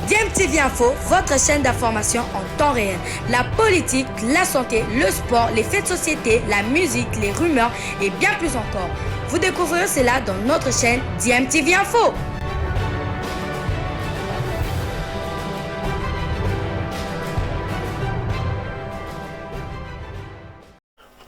DMTV Info, votre chaîne d'information en temps réel. La politique, la santé, le sport, les faits de société, la musique, les rumeurs et bien plus encore. Vous découvrirez cela dans notre chaîne DMTV Info.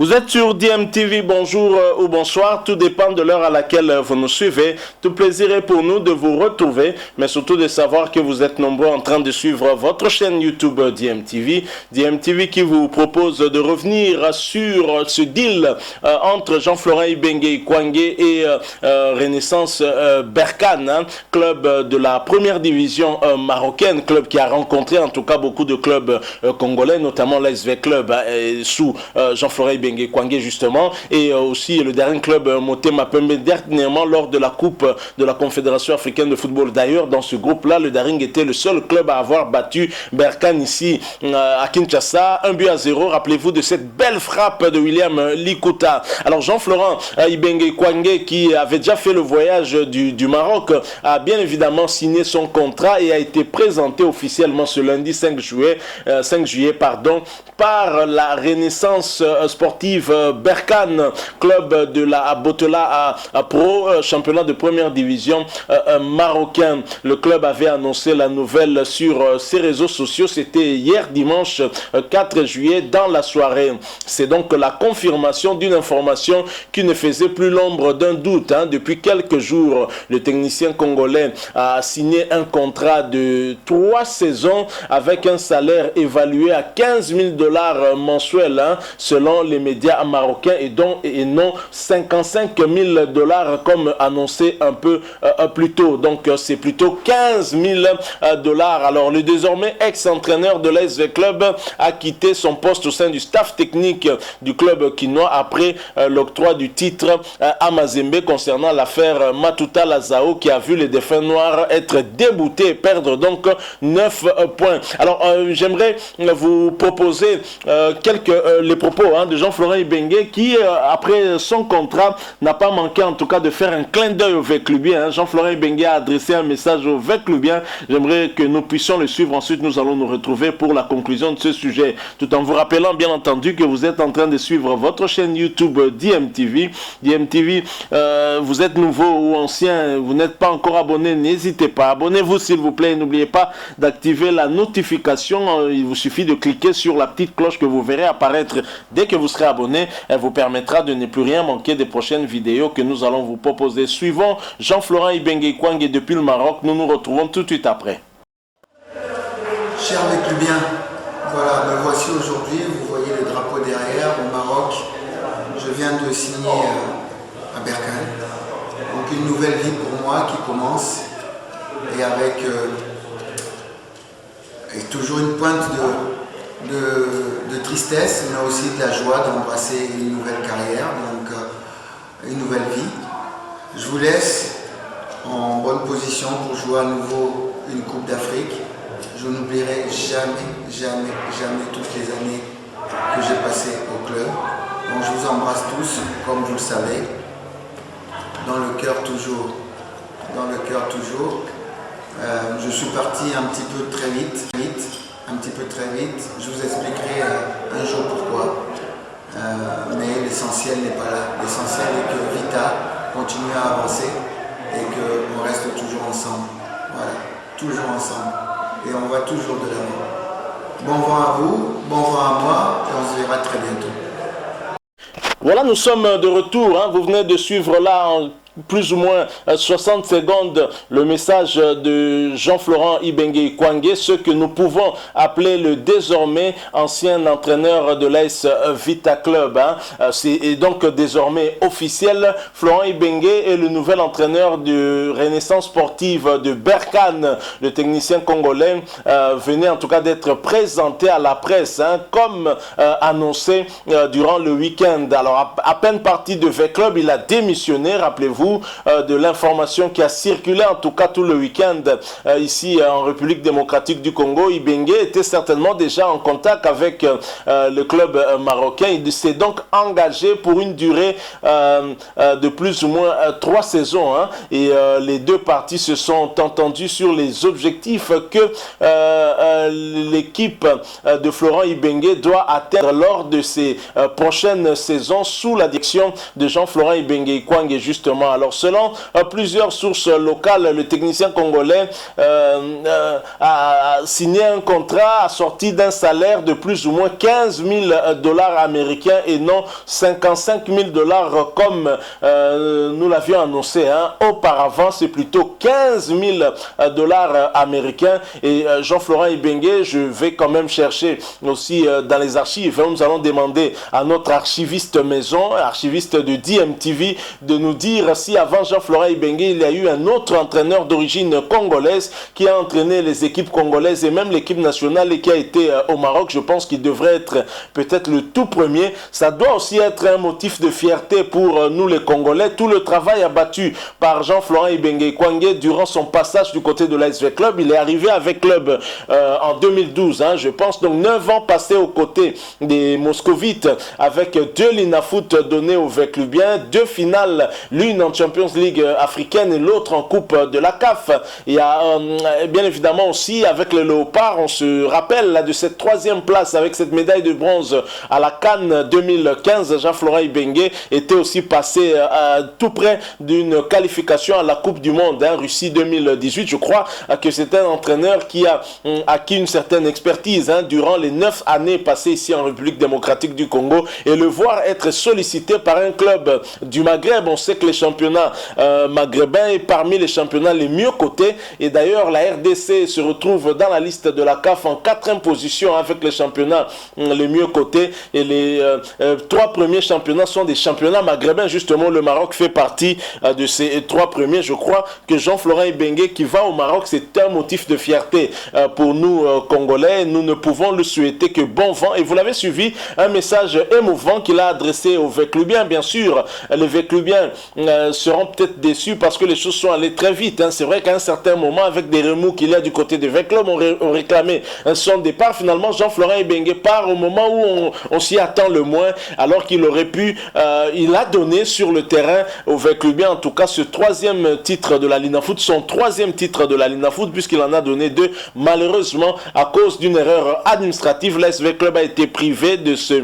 Vous êtes sur DMTV, bonjour ou bonsoir, tout dépend de l'heure à laquelle vous nous suivez. Tout plaisir est pour nous de vous retrouver, mais surtout de savoir que vous êtes nombreux en train de suivre votre chaîne YouTube DMTV. DMTV qui vous propose de revenir sur ce deal entre Jean-Florent Ibenge Kwangé et Renaissance Berkane, hein, club de la première division marocaine, club qui a rencontré en tout cas beaucoup de clubs congolais, notamment l'SV Club sous Jean-Florent Ibenge Kwangé justement, et aussi le dernier club Motema Pembe dernièrement lors de la coupe de la Confédération africaine de football. D'ailleurs, dans ce groupe-là, le Daring était le seul club à avoir battu Berkane ici à Kinshasa, 1-0. Rappelez-vous de cette belle frappe de William Likuta. Alors Jean-Florent Ibenge Kwangé, qui avait déjà fait le voyage du Maroc, a bien évidemment signé son contrat et a été présenté officiellement ce lundi 5 juillet par la Renaissance sportive Berkane, club de la Botola à Pro, championnat de première division marocain. Le club avait annoncé la nouvelle sur ses réseaux sociaux. C'était hier dimanche 4 juillet dans la soirée. C'est donc la confirmation d'une information qui ne faisait plus l'ombre d'un doute. Depuis quelques jours, le technicien congolais a signé un contrat de 3 saisons avec un salaire évalué à 15 000 $ mensuels, selon les médias marocains, et non 55 000 $ comme annoncé un peu plus tôt. Donc c'est plutôt 15 000 $. Alors le désormais ex-entraîneur de l'ASV Club a quitté son poste au sein du staff technique du club quinois après l'octroi du titre à Mazembe concernant l'affaire Matuta Lazao, qui a vu les défunts noirs être déboutés et perdre donc 9 points. Alors j'aimerais vous proposer les propos de Jean-Florent Ibenge, qui après son contrat n'a pas manqué en tout cas de faire un clin d'œil au Veclubien. Jean-Florent Ibenge a adressé un message au Veclubien. J'aimerais que nous puissions le suivre. Ensuite nous allons nous retrouver pour la conclusion de ce sujet, tout en vous rappelant bien entendu que vous êtes en train de suivre votre chaîne YouTube DMTV. DMTV, vous êtes nouveau ou ancien, vous n'êtes pas encore abonné, n'hésitez pas, abonnez-vous s'il vous plaît. N'oubliez pas d'activer la notification. Il vous suffit de cliquer sur la petite cloche que vous verrez apparaître dès que vous serez abonné. Elle vous permettra de ne plus rien manquer des prochaines vidéos que nous allons vous proposer. Suivons Jean-Florent Ibenge Kwangé depuis le Maroc. Nous nous retrouvons tout de suite après. Chers Veclubiens, voilà, me voici aujourd'hui. Vous voyez le drapeau derrière au Maroc. Je viens de signer à Berkane. Donc une nouvelle vie pour moi qui commence, et avec toujours une pointe de tristesse, mais aussi de la joie d'embrasser une nouvelle carrière, donc une nouvelle vie. Je vous laisse en bonne position pour jouer à nouveau une Coupe d'Afrique. Je n'oublierai jamais toutes les années que j'ai passées au club. Donc je vous embrasse tous, comme vous le savez, dans le cœur toujours. Dans le cœur toujours. Je suis parti un petit peu très vite. Je vous expliquerai un jour pourquoi. Mais l'essentiel n'est pas là. L'essentiel est que Vita continue à avancer et qu'on reste toujours ensemble. Voilà, toujours ensemble. Et on va toujours de l'avant. Bon vent à vous, bon vent à moi, et on se verra très bientôt. Voilà, nous sommes de retour. Vous venez de suivre là en plus ou moins 60 secondes le message de Jean-Florent Ibenge Kwangé, ce que nous pouvons appeler le désormais ancien entraîneur de l'AS Vita Club. C'est donc désormais officiel. Florent Ibenge est le nouvel entraîneur de Renaissance sportive de Berkane. Le technicien congolais venait en tout cas d'être présenté à la presse, comme annoncé durant le week-end. Alors à peine parti de V-Club, il a démissionné, rappelez-vous. vous de l'information qui a circulé en tout cas tout le week-end ici en République démocratique du Congo. Ibenge était certainement déjà en contact avec le club marocain. Il s'est donc engagé pour une durée de plus ou moins 3 saisons. Hein, et les deux parties se sont entendues sur les objectifs que l'équipe de Florent Ibenge doit atteindre lors de ces prochaines saisons sous la direction de Jean-Florent Ibenge Ikwang. Justement, alors selon plusieurs sources locales, le technicien congolais a signé un contrat assorti d'un salaire de plus ou moins 15 000 dollars américains et non 55 000 dollars comme nous l'avions annoncé. Hein. Auparavant, c'est plutôt 15 000 dollars américains. Et Jean-Florent Ibenge, je vais quand même chercher aussi dans les archives. Nous allons demander à notre archiviste maison, archiviste de DMTV, de nous dire si avant Jean-Florent Ibenge, il y a eu un autre entraîneur d'origine congolaise qui a entraîné les équipes congolaises et même l'équipe nationale et qui a été au Maroc. Je pense qu'il devrait être peut-être le tout premier. Ça doit aussi être un motif de fierté pour nous les Congolais. Tout le travail abattu par Jean-Florent Ibenge Ikwang durant son passage du côté de l'ASV Club. Il est arrivé avec club en 2012, hein, je pense. Donc 9 ans passés aux côtés des Moscovites avec 2 Linafoot donnés aux Veclubiens, 2 finales, l'une en Champions League africaine et l'autre en Coupe de la CAF. Il y a bien évidemment aussi avec le Léopard, on se rappelle là, de cette 3e place avec cette médaille de bronze à la Cannes 2015. Jean-Florent Ibenge était aussi passé tout près d'une qualification à la Coupe du Monde, hein, Russie 2018. Je crois que c'est un entraîneur qui a acquis une certaine expertise hein, durant les 9 années passées ici en République démocratique du Congo, et le voir être sollicité par un club du Maghreb. On sait que les championnats maghrébins est parmi les championnats les mieux cotés, et d'ailleurs la RDC se retrouve dans la liste de la CAF en 4e position avec les championnats les mieux cotés, et les 3 premiers championnats sont des championnats maghrébins. Justement, le Maroc fait partie de ces 3 premiers. Je crois que Jean-Florent Ibenge qui va au Maroc, c'est un motif de fierté pour nous Congolais. Nous ne pouvons le souhaiter que bon vent. Et vous l'avez suivi, un message émouvant qu'il a adressé aux Veclubiens. Bien sûr, les Veclubiens seront peut-être déçus parce que les choses sont allées très vite. Hein. C'est vrai qu'à un certain moment, avec des remous qu'il y a du côté de Veclub, on réclamait son départ. Finalement, Jean-Florent Ibenge part au moment où on s'y attend le moins, alors qu'il aurait pu, il a donné sur le terrain aux Veclubiens, en tout cas ce 3e titre de la Linafoot, son 3e titre de la Linafoot, puisqu'il en a donné 2. Malheureusement, à cause d'une erreur administrative, l'ASV Club a été privé de ce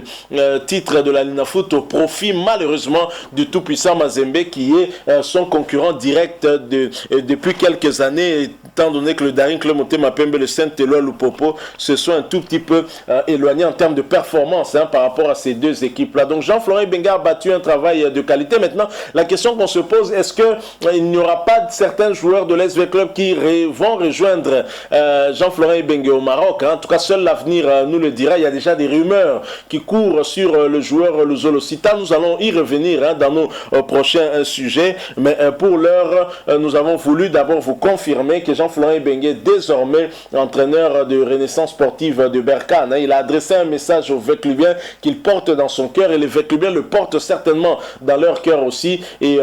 titre de la Linafoot au profit malheureusement du tout-puissant Mazembe, qui est son concurrent direct depuis quelques années, étant donné que le Daring Club Motema Pembe, le Saint-Éloi, Lupopo se sont un tout petit peu éloignés en termes de performance par rapport à ces 2 équipes-là. Donc Jean-Florent Ibenge a battu un travail de qualité. Maintenant, la question qu'on se pose, est-ce qu'il n'y aura pas certains joueurs de l'SV Club qui vont rejoindre Jean-Florent Ibenge au Maroc, hein? En tout cas, seul l'avenir nous le dira. Il y a déjà des rumeurs qui courent sur le joueur Luzolo-Sita. Nous allons y revenir hein, dans nos prochains sujets. Mais pour l'heure, nous avons voulu d'abord vous confirmer que Jean-Florent Ibenge est désormais entraîneur de Renaissance sportive de Berkane. Hein? Il a adressé un message aux Veclubiens qu'il porte dans son cœur, et les Veclubiens le portent certainement dans leur cœur aussi. Et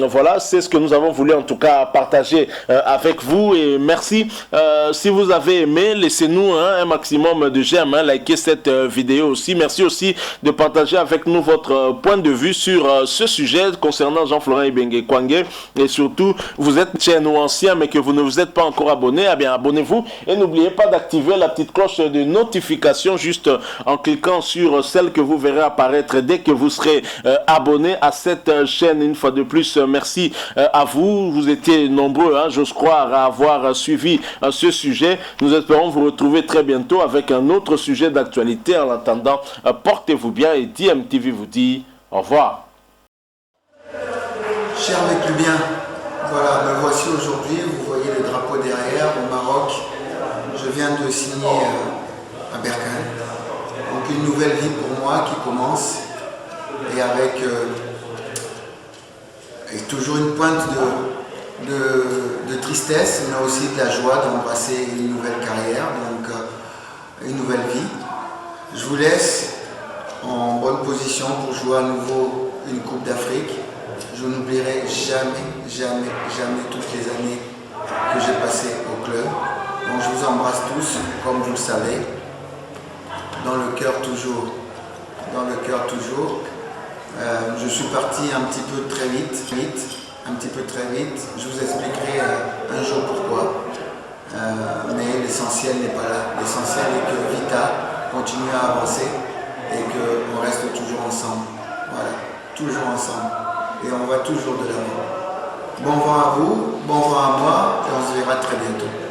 voilà, c'est ce que nous avons voulu en tout cas partager avec vous. Et merci. Si vous avez aimé, laissez-nous un maximum de j'aime, likez cette vidéo aussi. Merci aussi de partager avec nous votre point de vue sur ce sujet concernant Jean-Florent Ibenge Ikwang. Et surtout, vous êtes chez nous anciens mais que vous ne vous êtes pas encore abonné, eh bien abonnez-vous et n'oubliez pas d'activer la petite cloche de notification juste en cliquant sur celle que vous verrez apparaître dès que vous serez abonné à cette chaîne. Une fois de plus, merci à vous. Vous étiez nombreux, hein, j'ose croire, à avoir suivi ce sujet. Nous espérons vous retrouver très bientôt avec un autre sujet d'actualité. En attendant, portez-vous bien et DMTV vous dit au revoir. Chers Veclubiens, voilà, me voici aujourd'hui. Vous voyez le drapeau derrière au Maroc. Je viens de signer à Berkane. Donc une nouvelle vie pour moi qui commence, et avec toujours une pointe de tristesse, mais aussi de la joie d'embrasser une nouvelle carrière, donc une nouvelle vie. Je vous laisse en bonne position pour jouer à nouveau une Coupe d'Afrique Je n'oublierai jamais, jamais, jamais toutes les années que j'ai passées au club. Donc je vous embrasse tous, comme vous le savez, dans le cœur toujours. Dans le cœur toujours. Je suis parti un petit peu très vite, un petit peu très vite. Je vous expliquerai un jour pourquoi. Mais l'essentiel n'est pas là. L'essentiel est que Vita continue à avancer et qu'on reste toujours ensemble. Voilà, toujours ensemble. Et on va toujours de l'avant. Bon vent à vous, bon vent à moi et on se verra très bientôt.